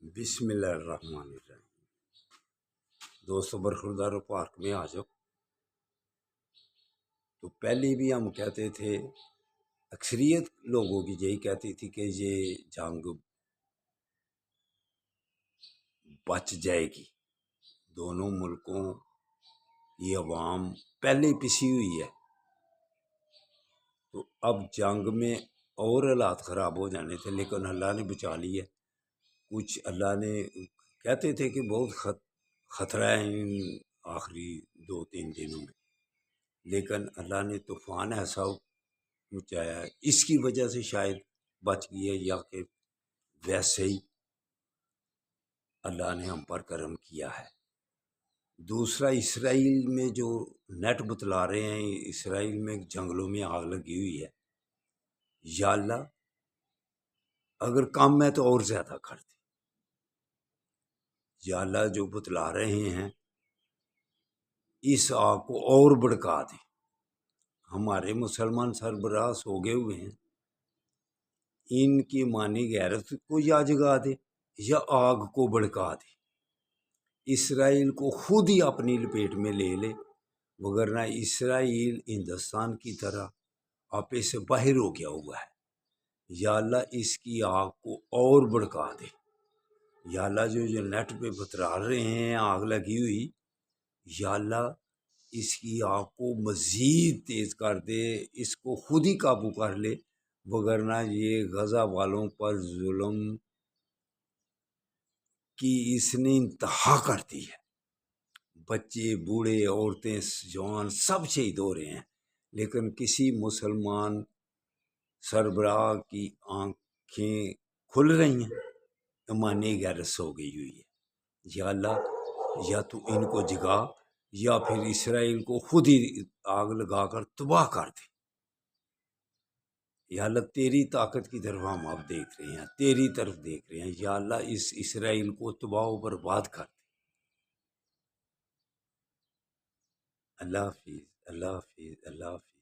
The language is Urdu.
بسم اللہ الرحمن الرحیم۔ دوستو برخوردارو پارک میں آ جاؤ۔ تو پہلے بھی ہم کہتے تھے، اکثریت لوگوں کی یہی کہتی تھی کہ یہ جنگ بچ جائے گی، دونوں ملکوں کی عوام پہلے پسی ہوئی ہے، تو اب جنگ میں اور حالات خراب ہو جانے تھے، لیکن اللہ نے بچا لی ہے۔ کچھ اللہ نے کہتے تھے کہ بہت خطرہ ہے ان آخری 2-3 دنوں میں، لیکن اللہ نے طوفان ایسا مچایا ہے، اس کی وجہ سے شاید بچ گئی ہے، یا کہ ویسے ہی اللہ نے ہم پر کرم کیا ہے۔ دوسرا، اسرائیل میں جو نیٹ بتلا رہے ہیں، اسرائیل میں جنگلوں میں آگ لگی ہوئی ہے، یا اللہ اگر کم ہے تو اور زیادہ کر دے، یا اللہ جو بتلا رہے ہیں اس آگ کو اور بھڑکا دے۔ ہمارے مسلمان سربراہ سو گئے ہوئے ہیں، ان کی مانی غیرت کو یا جگا دے یا آگ کو بھڑکا دے، اسرائیل کو خود ہی اپنی لپیٹ میں لے لے، وگرنہ اسرائیل ہندوستان کی طرح آپے سے باہر ہو گیا ہوا ہے۔ یا اللہ اس کی آگ کو اور بھڑکا دے، یا اللہ جو نیٹ پہ بتلا رہے ہیں آگ لگی ہوئی، یا اللہ اس کی آگ کو مزید تیز کر دے، اس کو خود ہی قابو کر لے، وگرنہ یہ غزہ والوں پر ظلم کی اس نے انتہا کر دی ہے۔ بچے، بوڑھے، عورتیں، جوان سب شہید ہو رہے ہیں، لیکن کسی مسلمان سربراہ کی آنکھیں کھل رہی ہیں، ایمانی غیرت سو گئی ہوئی ہے۔ یا اللہ یا تو ان کو جگا، یا پھر اسرائیل کو خود ہی آگ لگا کر تباہ کر دے۔ یا اللہ تیری طاقت کی طرف ہم اب دیکھ رہے ہیں، تیری طرف دیکھ رہے ہیں، یا اللہ اس اسرائیل کو تباہ و برباد کر دے۔ اللہ حافظ، اللہ حافظ، اللہ حافظ۔